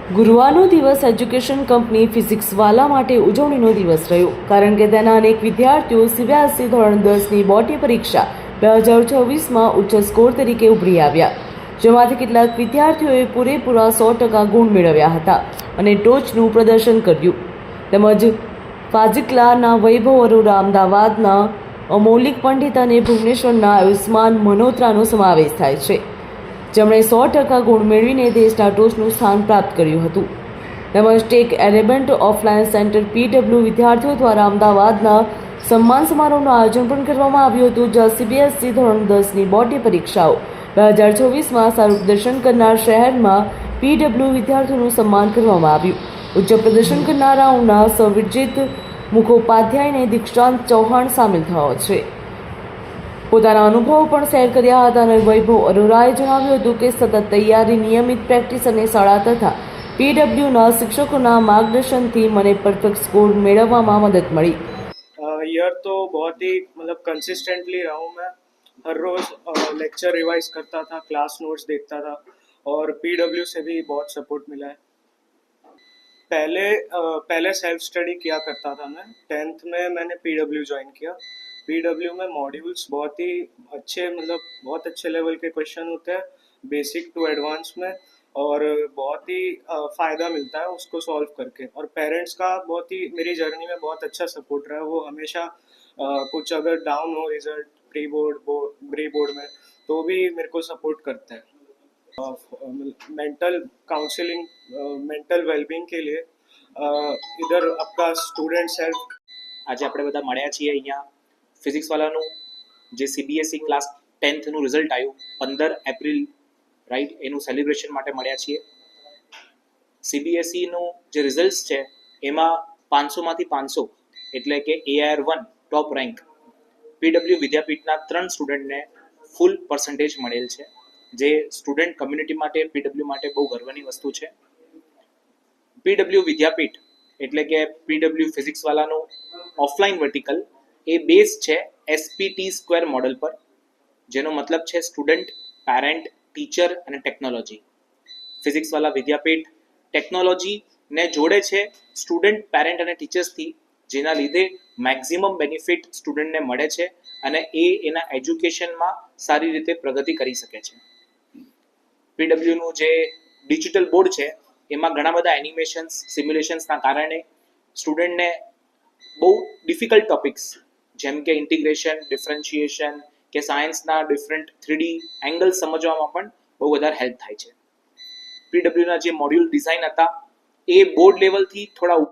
ગુરુવારનો દિવસ education company PhysicsWallah માટે ઉજવણીનો દિવસ રહ્યો, કારણ કે તેના અનેક વિદ્યાર્થીઓ સીબીએસઈ ધોરણ 10ની બોર્ડની પરીક્ષા 2024માં ઉચ્ચ સ્કોર તરીકે ઉભરી આવ્યા, જેમાંથી કેટલાક વિદ્યાર્થીઓએ પૂરેપૂરા 100% ગુણ મેળવ્યા હતા અને ટોચનું પ્રદર્શન કર્યું. તેમજ ફાજિકલાના વૈભવ અરોરા, અમદાવાદના અમૌલિક પંડિત અને ભુવનેશ્વરના આયુષ્માન મલ્હોત્રાનો સમાવેશ થાય છે, જેમણે 100% ગુણ મેળવીને દેશના ટોચનું સ્થાન પ્રાપ્ત કર્યું હતું. તેમજ ટેક એલેબન્ટ ઓફલાઈન સેન્ટર PW વિદ્યાર્થીઓ દ્વારા અમદાવાદના સન્માન સમારોહનું આયોજન પણ કરવામાં આવ્યું હતું, જ્યાં સીબીએસઈ ધોરણ 10ની બોર્ડની પરીક્ષાઓ 2024માં સારું પ્રદર્શન કરનાર શહેરમાં PW વિદ્યાર્થીઓનું સન્માન કરવામાં આવ્યું. ઉચ્ચ પ્રદર્શન કરનારાઓના સર્વજીત મુખોપાધ્યાયને દીક્ષાંત ચૌહાણ સામેલ થયો છે. પોતાના અનુભવો પણ શેર કર્યા હતા અને વૈભવ અરોરાએ જણાવ્યું હતું કે સતત તૈયારી, નિયમિત પ્રેક્ટિસ અને શાળા તથા PWના શિક્ષકોના માર્ગદર્શનથી મને પરફેક્ટ સ્કોર મેળવવામાં મદદ મળી. ईयर तो बहुत ही मतलब कंसिस्टेंटली रहा हूँ मैं. हर रोज़ लेक्चर रिवाइज करता था, क्लास नोट्स देखता था और PW से भी बहुत सपोर्ट मिला है. पहले सेल्फ स्टडी किया करता था मैं. 10th में मैंने PW ज्वाइन किया. PW में मॉड्यूल्स बहुत ही अच्छे, मतलब बहुत अच्छे लेवल के क्वेश्चन होते हैं, बेसिक टू एडवांस में, और बहुत ही फ़ायदा मिलता है उसको सॉल्व करके. और पेरेंट्स का बहुत ही मेरी जर्नी में बहुत अच्छा सपोर्ट रहा है. वो हमेशा कुछ अगर डाउन हो रिजल्ट प्री बोर्ड में, तो भी मेरे को सपोर्ट करते हैं. मेंटल काउंसलिंग, मेंटल वेलबींग के लिए इधर आपका स्टूडेंट सेल्फ. આજે આપણે બધા મળ્યા છીએ અહીંયા ફિઝિક્સવાલાનું જે CBSE ક્લાસ 10thનું રિઝલ્ટ આવ્યું 15 એપ્રિલ, રાઈટ, એનું સેલિબ્રેશન માટે મળ્યા છીએ. CBSEનું જે રિઝલ્ટ્સ છે એમાં 500માંથી 500 એટલે કે AIR1 ટોપ રેન્ક PW વિદ્યાપીઠના 3 સ્ટુડન્ટને ફૂલ પર્સન્ટેજ મળેલ છે, જે સ્ટુડન્ટ કમ્યુનિટી માટે, PW માટે બહુ ગર્વની વસ્તુ છે. PW વિદ્યાપીઠ એટલે કે PW ફિઝિક્સવાલાનું ઓફલાઈન વર્ટિકલ એ બેઝ છે SPT² મોડલ પર, જેનો મતલબ છે સ્ટુડન્ટ, પેરેન્ટ, ટીચર અને ટેકનોલોજી. ફિઝિક્સવાલા વિદ્યાપીઠ ટેકનોલોજીને જોડે છે સ્ટુડન્ટ, પેરેન્ટ અને ટીચર્સથી, જેના લીધે મેક્સિમમ બેનિફિટ સ્ટુડન્ટને મળે છે અને એ એના એજ્યુકેશનમાં સારી રીતે પ્રગતિ કરી શકે છે. PWનું જે ડિજિટલ બોર્ડ છે એમાં ઘણા બધા એનિમેશન્સ, સિમ્યુલેશન્સના કારણે સ્ટુડન્ટને બહુ ડિફિકલ્ટ ટોપિક્સ જેમ કે ઇન્ટિગ્રેશન, ડિફરન્શિએશન કે સાયન્સના ડિફરન્ટ 3D એંગલ્સ સમજવામાં પણ બહુ વધારે હેલ્પ થાય છે. PWના જે મોડ્યુલ ડિઝાઇન હતા એ બોર્ડ લેવલથી થોડા